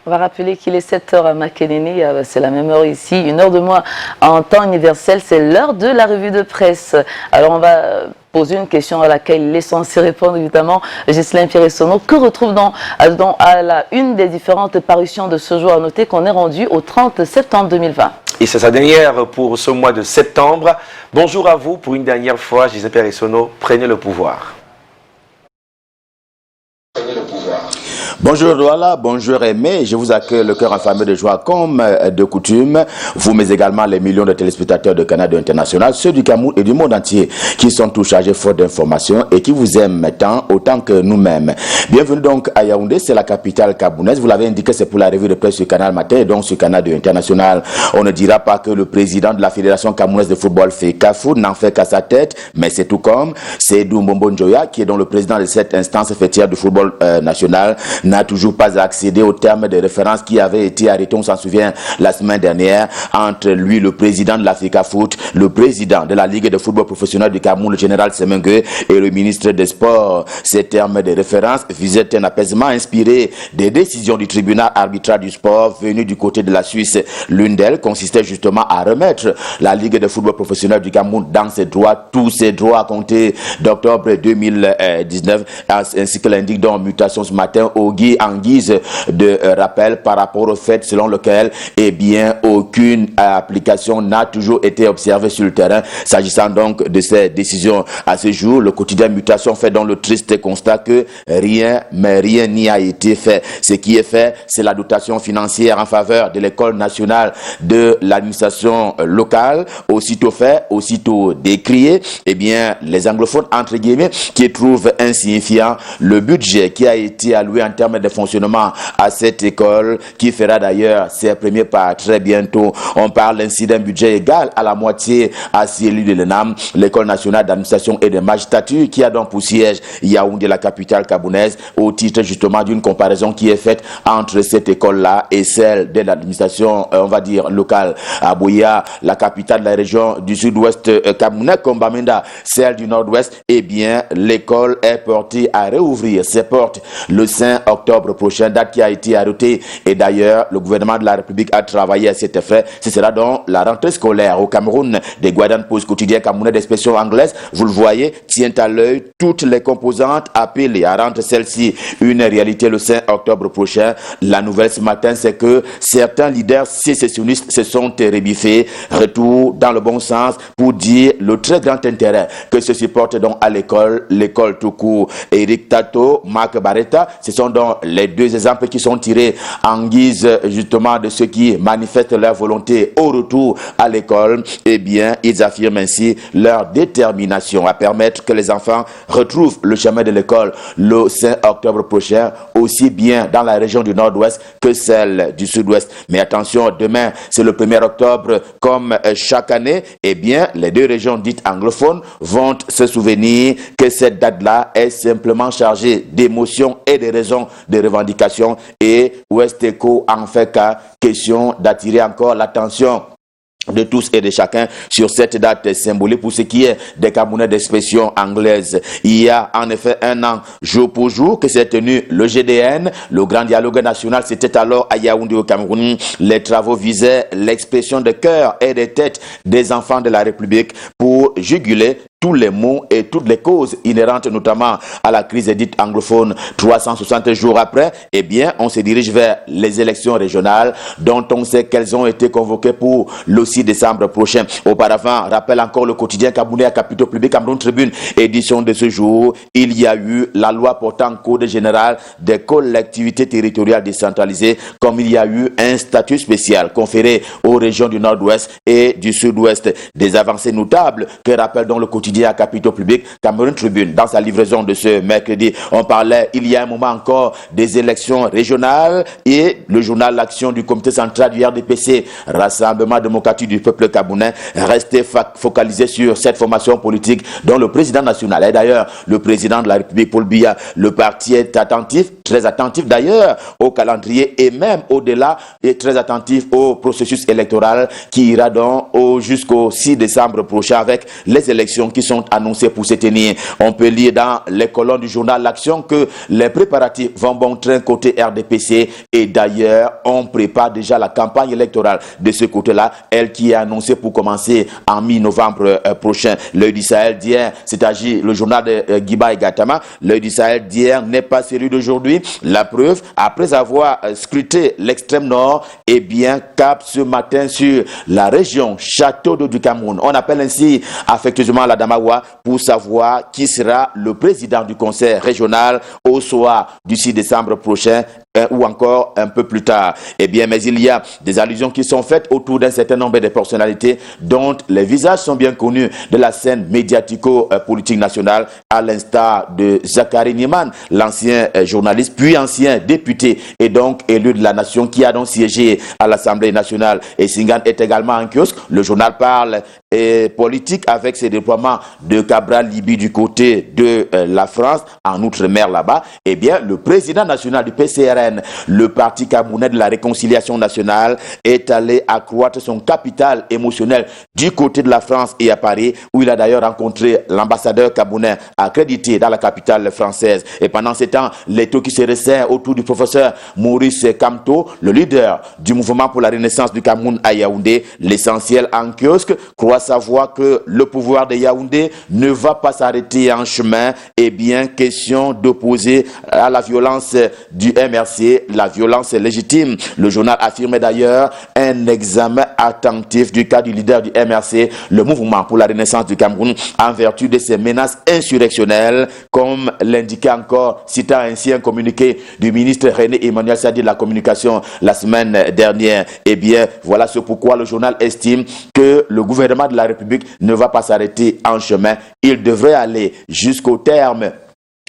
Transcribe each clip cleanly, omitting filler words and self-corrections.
On va rappeler qu'il est 7 h à Makenene, c'est la même heure ici, 1 heure de moins en temps universel, c'est l'heure de la revue de presse. Alors on va poser une question à laquelle il est censé répondre évidemment Ghislain Pierre-Essonneau, que retrouve à la une des différentes parutions de ce jour. À noter qu'on est rendu au 30 septembre 2020. Et c'est sa dernière pour ce mois de septembre. Bonjour à vous pour une dernière fois, Ghislain Pierre-Essonneau, prenez le pouvoir. Bonjour Douala, bonjour Aimé, je vous accueille le cœur affamé de joie comme de coutume, vous mais également les millions de téléspectateurs de Canada International, ceux du Cameroun et du monde entier qui sont tous chargés fort d'informations et qui vous aiment tant autant que nous-mêmes. Bienvenue donc à Yaoundé, c'est la capitale camerounaise, vous l'avez indiqué, c'est pour la revue de presse sur Canal Matin et donc sur Canada International. On ne dira pas que le président de la Fédération camerounaise de football FECAFOOT n'en fait qu'à sa tête, mais c'est tout comme Seydou Mbombo Njoya qui est donc le président de cette instance fêtière du football national, n'a toujours pas accédé au terme de référence qui avait été arrêté, on s'en souvient, la semaine dernière, entre lui, le président de l'AFECAFOOT, le président de la Ligue de football professionnel du Cameroun, le général Semengue, et le ministre des Sports. Ces termes de référence visaient un apaisement inspiré des décisions du tribunal arbitral du sport venu du côté de la Suisse. L'une d'elles consistait justement à remettre la Ligue de football professionnel du Cameroun dans ses droits, tous ses droits à compter d'octobre 2019, ainsi que l'indique dans Mutation ce matin au en guise de rappel par rapport au fait selon lequel aucune application n'a toujours été observée sur le terrain. S'agissant donc de ces décisions à ce jour, le quotidien Mutation fait donc le triste constat que rien n'y a été fait. Ce qui est fait, c'est la dotation financière en faveur de l'école nationale de l'administration locale. Aussitôt fait, aussitôt décrié, les anglophones entre guillemets qui trouvent insignifiant le budget qui a été alloué en termes de fonctionnement à cette école qui fera d'ailleurs ses premiers pas très bientôt. On parle ainsi d'un budget égal à la moitié à celui de l'ENAM, l'école nationale d'administration et de magistrature, qui a donc pour siège Yaoundé, la capitale camerounaise, au titre justement d'une comparaison qui est faite entre cette école-là et celle de l'administration, on va dire, locale. À Boya, la capitale de la région du sud-ouest camerounais, comme Bamenda, celle du nord-ouest, l'école est portée à réouvrir ses portes le 5 octobre prochain, date qui a été arrêtée. Et d'ailleurs, le gouvernement de la République a travaillé à cet effet. Ce sera donc la rentrée scolaire au Cameroun. Des Guardian Post quotidien camerounais d'expression anglaise, vous le voyez, tient à l'œil toutes les composantes appelées à rendre celle-ci une réalité le 5 octobre prochain. La nouvelle ce matin, c'est que certains leaders sécessionnistes se sont rébiffés. Retour dans le bon sens pour dire le très grand intérêt que ceci porte donc à l'école tout court. Eric Tato, Marc Barretta, ce sont donc les deux exemples qui sont tirés en guise justement de ceux qui manifestent leur volonté au retour à l'école. Ils affirment ainsi leur détermination à permettre que les enfants retrouvent le chemin de l'école le 5 octobre prochain, aussi bien dans la région du nord-ouest que celle du sud-ouest. Mais attention, demain, c'est le 1er octobre, comme chaque année, les deux régions dites anglophones vont se souvenir que cette date-là est simplement chargée d'émotions et de raisons de revendication, et West Eco en fait qu'à question d'attirer encore l'attention de tous et de chacun sur cette date symbolique pour ce qui est des Camerounais d'expression anglaise. Il y a en effet un an, jour pour jour, que s'est tenu le GDN, le Grand Dialogue National. C'était alors à Yaoundé au Cameroun. Les travaux visaient l'expression de cœur et des têtes des enfants de la République pour juguler tous les maux et toutes les causes inhérentes notamment à la crise dite anglophone. 360 jours après, on se dirige vers les élections régionales dont on sait qu'elles ont été convoquées pour le 6 décembre prochain. Auparavant, rappelle encore le quotidien camerounais à Capitaux Public, Cameroun Tribune, édition de ce jour, il y a eu la loi portant code général des collectivités territoriales décentralisées, comme il y a eu un statut spécial conféré aux régions du nord-ouest et du sud-ouest. Des avancées notables que rappelle donc le quotidien à Capitaux Public, Cameroun Tribune. Dans sa livraison de ce mercredi, on parlait il y a un moment encore des élections régionales et le journal L'Action du comité central du RDPC, Rassemblement démocratique du peuple camerounais, restait focalisé sur cette formation politique dont le président national et d'ailleurs le président de la République, Paul Biya. Le parti est attentif, très attentif d'ailleurs au calendrier et même au-delà, est très attentif au processus électoral qui ira donc jusqu'au 6 décembre prochain avec les élections qui qui sont annoncés pour se tenir. On peut lire dans les colonnes du journal L'Action que les préparatifs vont bon train côté RDPC et d'ailleurs on prépare déjà la campagne électorale de ce côté-là, elle qui est annoncée pour commencer en mi-novembre prochain. L'Œil du Sahel d'hier, c'est-à-dire le journal de Guiba et Gatama, l'Œil du Sahel d'hier n'est pas celui d'aujourd'hui. La preuve, après avoir scruté l'extrême nord, eh bien cap ce matin sur la région Château d'eau du Cameroun. On appelle ainsi affectueusement la Damawa pour savoir qui sera le président du conseil régional au soir du 6 décembre prochain ou encore un peu plus tard. Eh bien, mais il y a des allusions qui sont faites autour d'un certain nombre de personnalités dont les visages sont bien connus de la scène médiatico-politique nationale, à l'instar de Zachary Nieman, l'ancien journaliste, puis ancien député et donc élu de la nation qui a donc siégé à l'Assemblée nationale. Et Singan est également en kiosque. Le journal parle politique avec ses déploiements de Cabral Libye du côté de la France, en outre-mer là-bas. Eh bien, le président national du PCRN, le parti camerounais de la réconciliation nationale, est allé accroître son capital émotionnel du côté de la France et à Paris, où il a d'ailleurs rencontré l'ambassadeur camerounais accrédité dans la capitale française. Et pendant ce temps, l'étau qui se resserre autour du professeur Maurice Kamto, le leader du mouvement pour la renaissance du Cameroun à Yaoundé, l'essentiel en kiosque, croit savoir que le pouvoir de Yaoundé ne va pas s'arrêter en chemin. Et bien, question d'opposer à la violence du MRC, la violence légitime. Le journal affirmait d'ailleurs un examen attentif du cas du leader du MRC, le mouvement pour la renaissance du Cameroun, en vertu de ses menaces insurrectionnelles, comme l'indiquait encore, citant ainsi un communiqué du ministre René Emmanuel Sadi de la communication la semaine dernière. Eh bien, voilà ce pourquoi le journal estime que le gouvernement de la République ne va pas s'arrêter en chemin. Il devrait aller jusqu'au terme,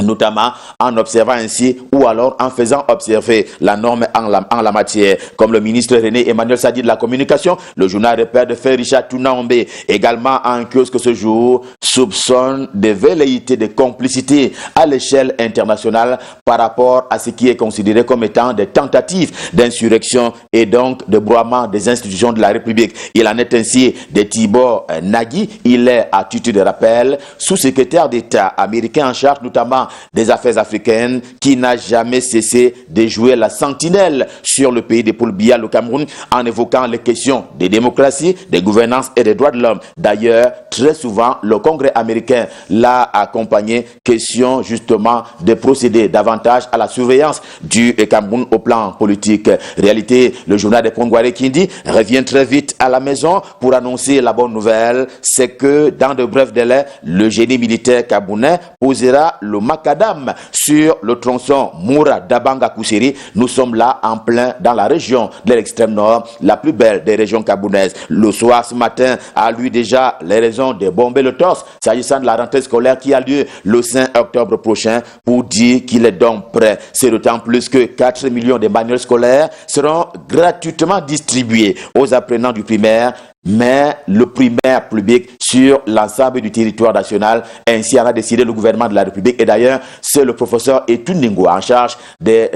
notamment en observant ainsi ou alors en faisant observer la norme en la matière. Comme le ministre René Emmanuel Sadi de la communication, le journal repère de fait Richard Tounambe, également en kiosque ce jour, soupçonne des velléités de complicité à l'échelle internationale par rapport à ce qui est considéré comme étant des tentatives d'insurrection et donc de broiement des institutions de la République. Il en est ainsi de Tibor Nagui. Il est, à titre de rappel, sous-secrétaire d'État américain en charge notamment des affaires africaines, qui n'a jamais cessé de jouer la sentinelle sur le pays de Paul Biya, le Cameroun, en évoquant les questions de démocratie, de gouvernance et des droits de l'homme. D'ailleurs, très souvent, le Congrès américain l'a accompagné, question justement de procéder davantage à la surveillance du Cameroun au plan politique. Réalité, le journal de Pongware Kindi revient très vite à la maison pour annoncer la bonne nouvelle, c'est que dans de brefs délais, le génie militaire camerounais posera le macadam sur le tronçon Moura Dabanga Koussiri. Nous sommes là en plein dans la région de l'extrême nord, la plus belle des régions camerounaises. Le soir, ce matin, a lui déjà les raisons de bomber le torse s'agissant de la rentrée scolaire qui a lieu le 5 octobre prochain, pour dire qu'il est donc prêt. C'est d'autant plus que 4 millions de manuels scolaires seront gratuitement distribués aux apprenants du primaire, mais le primaire public sur l'ensemble du territoire national. Ainsi en a décidé le gouvernement de la République. Et d'ailleurs, c'est le professeur Etunningo en charge de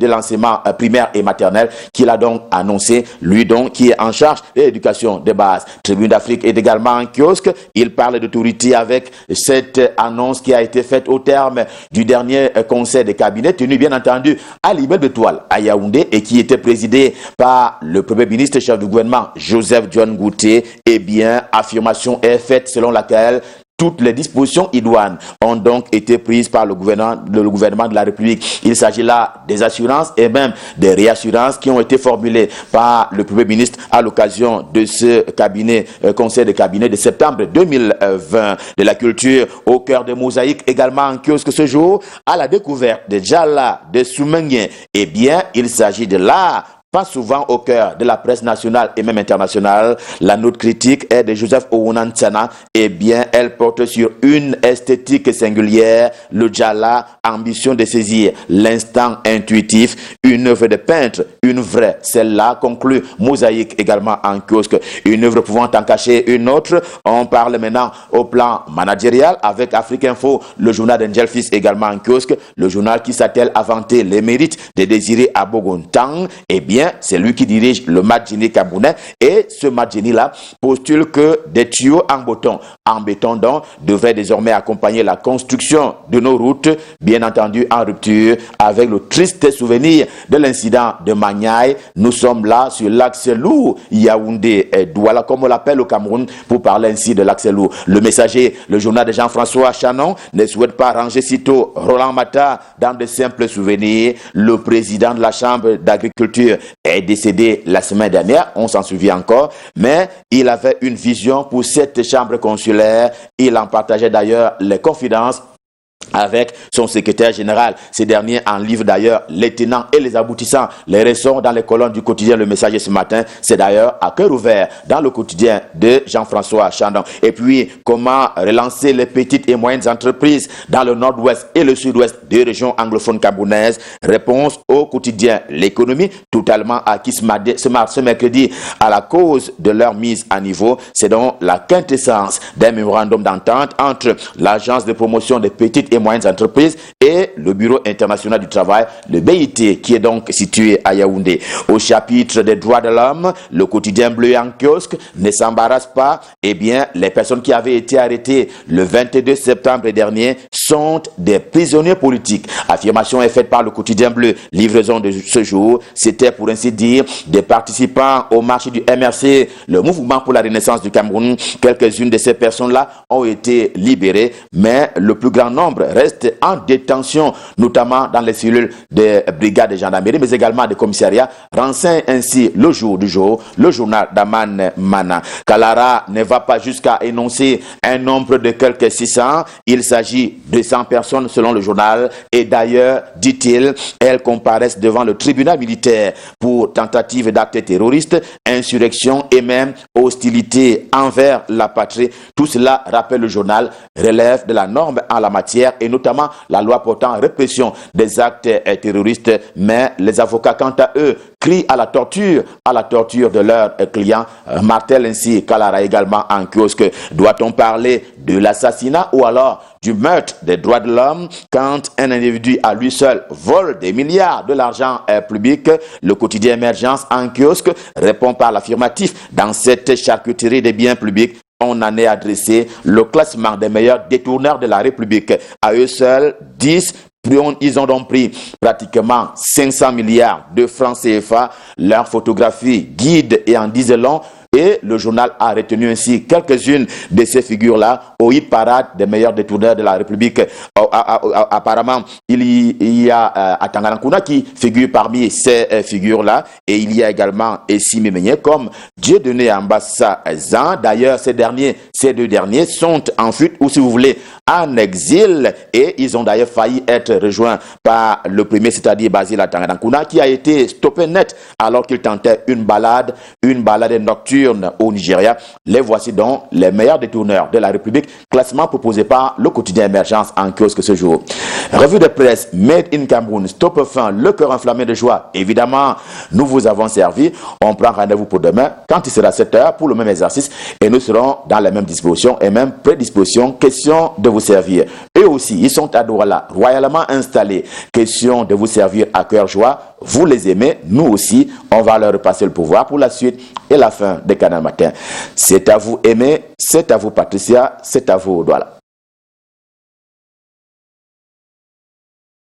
l'enseignement primaire et maternel qui l'a donc annoncé, lui donc qui est en charge de l'éducation de base. Tribune d'Afrique est également en kiosque. Il parle d'autorité avec cette annonce qui a été faite au terme du dernier conseil de cabinet tenu bien entendu à l'immeuble de Toile à Yaoundé et qui était présidé par le premier ministre chef du gouvernement Joseph John Gouté. Eh bien, affirmation est faite selon laquelle toutes les dispositions idoines ont donc été prises par le gouvernement de la République. Il s'agit là des assurances et même des réassurances qui ont été formulées par le Premier ministre à l'occasion de ce conseil de cabinet de septembre 2020. De la culture au cœur de Mosaïque, également en kiosque ce jour, à la découverte de Djala, de Soumenien. Eh bien, il s'agit de l'art, pas souvent au cœur de la presse nationale et même internationale. La note critique est de Joseph Ounansana. Eh bien, elle porte sur une esthétique singulière, le Djala, ambition de saisir l'instant intuitif, une œuvre de peintre, une vraie, celle-là, conclut Mosaïque également en kiosque. Une œuvre pouvant en cacher une autre. On parle maintenant au plan managérial avec Afrique Info, le journal d'Angel Fils également en kiosque, le journal qui s'attelle à vanter les mérites de Désiré Abogontang. Eh bien, bien, c'est lui qui dirige le Madjini camerounais. Et ce Madjini-là postule que des tuyaux en béton donc, devraient désormais accompagner la construction de nos routes, bien entendu en rupture avec le triste souvenir de l'incident de Magnaï. Nous sommes là sur l'axe lourd Yaoundé-Douala, comme on l'appelle au Cameroun, pour parler ainsi de l'axe lourd. Le Messager, le journal de Jean-François Chanon, ne souhaite pas ranger sitôt Roland Mata dans de simples souvenirs. Le président de la Chambre d'agriculture est décédé la semaine dernière, on s'en souvient encore, mais il avait une vision pour cette chambre consulaire. Il en partageait d'ailleurs les confidences avec son secrétaire général. Ces derniers en livrent d'ailleurs les tenants et les aboutissants. Les raisons dans les colonnes du quotidien Le Messager ce matin, c'est d'ailleurs à cœur ouvert dans le quotidien de Jean-François Chandon. Et puis, comment relancer les petites et moyennes entreprises dans le nord-ouest et le sud-ouest des régions anglophones camerounaises? Réponse au quotidien L'économie, totalement acquis ce mercredi à la cause de leur mise à niveau. C'est donc la quintessence d'un mémorandum d'entente entre l'Agence de promotion des petites et moyennes entreprises et le Bureau international du travail, le BIT, qui est donc situé à Yaoundé. Au chapitre des droits de l'homme, le quotidien bleu en kiosque ne s'embarrasse pas. Eh bien, les personnes qui avaient été arrêtées le 22 septembre dernier sont des prisonniers politiques. Affirmation est faite par le quotidien bleu. Livraison de ce jour, c'était pour ainsi dire des participants au marché du MRC, le mouvement pour la renaissance du Cameroun. Quelques-unes de ces personnes-là ont été libérées, mais le plus grand nombre reste en détention, notamment dans les cellules des brigades de gendarmerie, mais également des commissariats, renseigne ainsi le jour du jour, le journal d'Aman Mana. Kalara ne va pas jusqu'à énoncer un nombre de quelques 600, il s'agit de 100 personnes selon le journal, et d'ailleurs, dit-il, elles comparaissent devant le tribunal militaire pour tentative d'actes terroristes, insurrection et même hostilité envers la patrie. Tout cela, rappelle le journal, relève de la norme en la matière et notamment la loi portant répression des actes terroristes. Mais les avocats, quant à eux, crient à la torture de leurs clients. Martel ainsi Kalara également en kiosque. Doit-on parler de l'assassinat ou alors du meurtre des droits de l'homme quand un individu à lui seul vole des milliards de l'argent public? Le quotidien Émergence en kiosque répond par l'affirmatif. Dans cette charcuterie des biens publics, on en est adressé le classement des meilleurs détourneurs de la République. À eux seuls, 10. Ils ont donc pris pratiquement 500 milliards de francs CFA. Leur photographie guide et en disent long. Et le journal a retenu ainsi quelques-unes de ces figures-là au hit parade des meilleurs détourneurs de la République. Apparemment, il y a Atanganankuna qui figure parmi ces figures-là. Et il y a également Essi Memenye comme Dieudonné Ambassa Zan. D'ailleurs, ces deux derniers sont en fuite ou, si vous voulez, en exil. Et ils ont d'ailleurs failli être rejoints par le premier, c'est-à-dire Basile Atanganankuna, qui a été stoppé net alors qu'il tentait une balade nocturne au Nigeria. Les voici donc les meilleurs détourneurs de la République, classement proposé par le quotidien Émergence en kiosque ce jour. Revue de presse Made in Cameroun, stop fin, le cœur enflammé de joie. Évidemment, nous vous avons servi. On prend rendez-vous pour demain quand il sera 7h pour le même exercice et nous serons dans les mêmes dispositions et même prédispositions. Question de vous servir. Eux aussi, ils sont à Douala, royalement installés. Question de vous servir à cœur joie. Vous les aimez, nous aussi, on va leur repasser le pouvoir pour la suite et la fin de Canal Matin. C'est à vous Aimé, c'est à vous Patricia, c'est à vous Douala.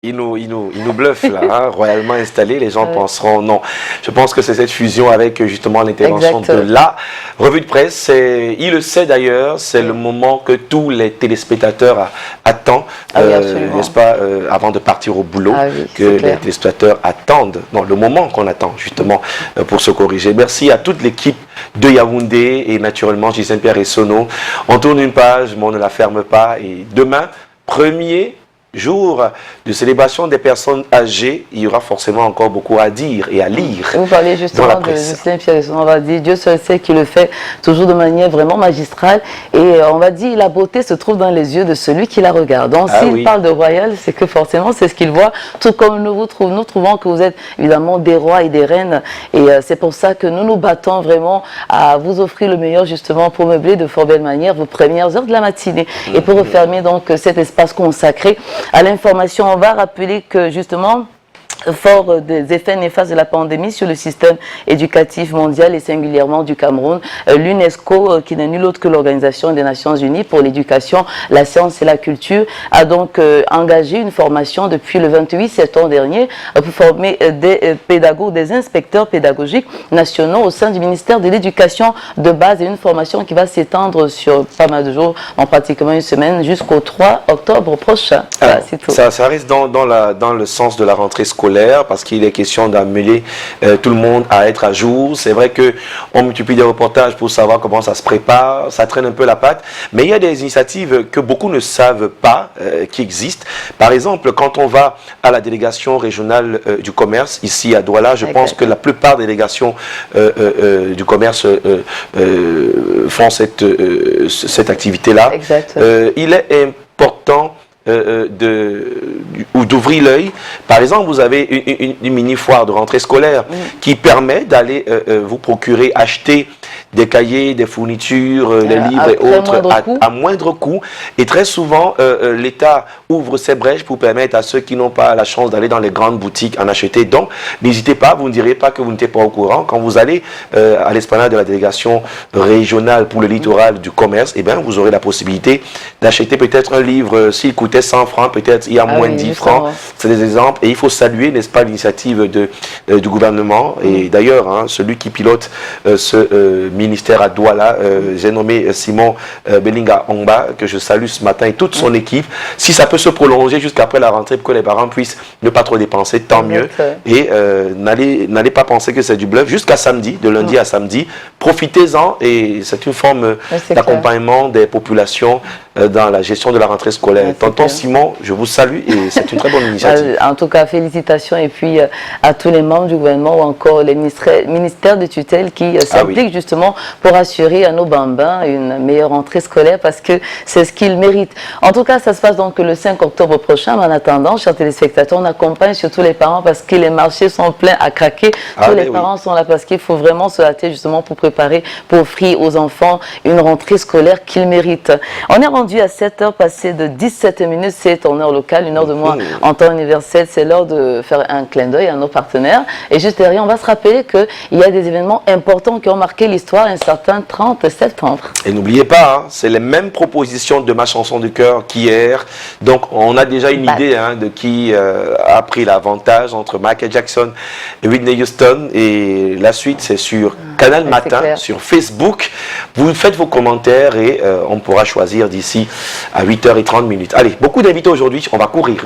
Il nous bluffe là, hein, royalement installé, les gens penseront non. Je pense que c'est cette fusion avec justement l'intervention de la revue de presse. Il le sait d'ailleurs, c'est le moment que tous les téléspectateurs attendent, n'est-ce pas, avant de partir au boulot, que les téléspectateurs attendent, non, le moment qu'on attend justement pour se corriger. Merci à toute l'équipe de Yaoundé et naturellement Gisèle Pierre et Sono. On tourne une page, mais on ne la ferme pas et demain, premier jour de célébration des personnes âgées, il y aura forcément encore beaucoup à dire et à lire. Vous parlez justement de Gisèle Pierre, on va dire, Dieu seul sait qu'il le fait toujours de manière vraiment magistrale et on va dire la beauté se trouve dans les yeux de celui qui la regarde. Donc s'il parle de royal, c'est que forcément c'est ce qu'il voit, tout comme nous trouvons que vous êtes évidemment des rois et des reines et c'est pour ça que nous nous battons vraiment à vous offrir le meilleur justement pour meubler de fort belle manière vos premières heures de la matinée et pour refermer donc cet espace consacré à l'information. On va rappeler que justement Fort des effets néfastes de la pandémie sur le système éducatif mondial et singulièrement du Cameroun, l'UNESCO, qui n'est nulle autre que l'Organisation des Nations Unies pour l'éducation, la science et la culture, a donc engagé une formation depuis le 28 septembre dernier pour former des pédagogues, des inspecteurs pédagogiques nationaux au sein du ministère de l'Éducation de base, et une formation qui va s'étendre sur pas mal de jours, en pratiquement une semaine, jusqu'au 3 octobre prochain. Voilà, c'est tout. Ça reste dans le sens de la rentrée scolaire, parce qu'il est question d'amener tout le monde à être à jour. C'est vrai qu'on multiplie des reportages pour savoir comment ça se prépare, ça traîne un peu la patte, mais il y a des initiatives que beaucoup ne savent pas qui existent. Par exemple, quand on va à la délégation régionale du commerce, ici à Douala, je pense que la plupart des délégations du commerce font cette activité-là. Il est important d'ouvrir l'œil. Par exemple, vous avez une mini-foire de rentrée scolaire qui permet d'aller vous procurer, acheter des cahiers, des fournitures, des livres et autres à moindre coût. Et très souvent, l'État ouvre ses brèches pour permettre à ceux qui n'ont pas la chance d'aller dans les grandes boutiques en acheter. Donc, n'hésitez pas, vous ne direz pas que vous n'êtes pas au courant. Quand vous allez à l'esplanade de la délégation régionale pour le littoral du commerce, eh bien, vous aurez la possibilité d'acheter peut-être un livre, s'il coûtait 100 francs, peut-être il y a moins de 10 francs. C'est des exemples. Et il faut saluer, n'est-ce pas, l'initiative du gouvernement. Et d'ailleurs, hein, celui qui pilote ce ministère à Douala, j'ai nommé Simon Belinga Ongba, que je salue ce matin, et toute son équipe. Si ça peut se prolonger jusqu'après la rentrée pour que les parents puissent ne pas trop dépenser, tant mieux. Et n'allez pas penser que c'est du bluff. Jusqu'à samedi, de lundi à samedi, profitez-en, et c'est une forme d'accompagnement des populations dans la gestion de la rentrée scolaire. Tonton Simon, je vous salue, et c'est une très bonne initiative. En tout cas, félicitations, et puis à tous les membres du gouvernement ou encore les ministères de tutelle qui s'impliquent justement pour assurer à nos bambins une meilleure rentrée scolaire, parce que c'est ce qu'ils méritent. En tout cas, ça se passe donc le 5 octobre prochain. Mais en attendant, chers téléspectateurs, on accompagne surtout les parents parce que les marchés sont pleins à craquer. Tous les parents sont là parce qu'il faut vraiment se hâter justement pour préparer, pour offrir aux enfants une rentrée scolaire qu'ils méritent. On est rendu à 7h passées de 17 minutes, c'est en heure locale, une heure de moins en temps universel. C'est l'heure de faire un clin d'œil à nos partenaires. Et juste derrière, on va se rappeler qu'il y a des événements importants qui ont marqué l'histoire un certain 30 septembre. Et n'oubliez pas, hein, c'est les mêmes propositions de ma chanson du cœur qu'hier. Donc on a déjà une idée de qui a pris l'avantage entre Michael Jackson et Whitney Houston. Et la suite, c'est sur Canal Matin, sur Facebook. Vous faites vos commentaires et on pourra choisir d'ici à 8h30. Allez, beaucoup d'invités aujourd'hui, on va courir.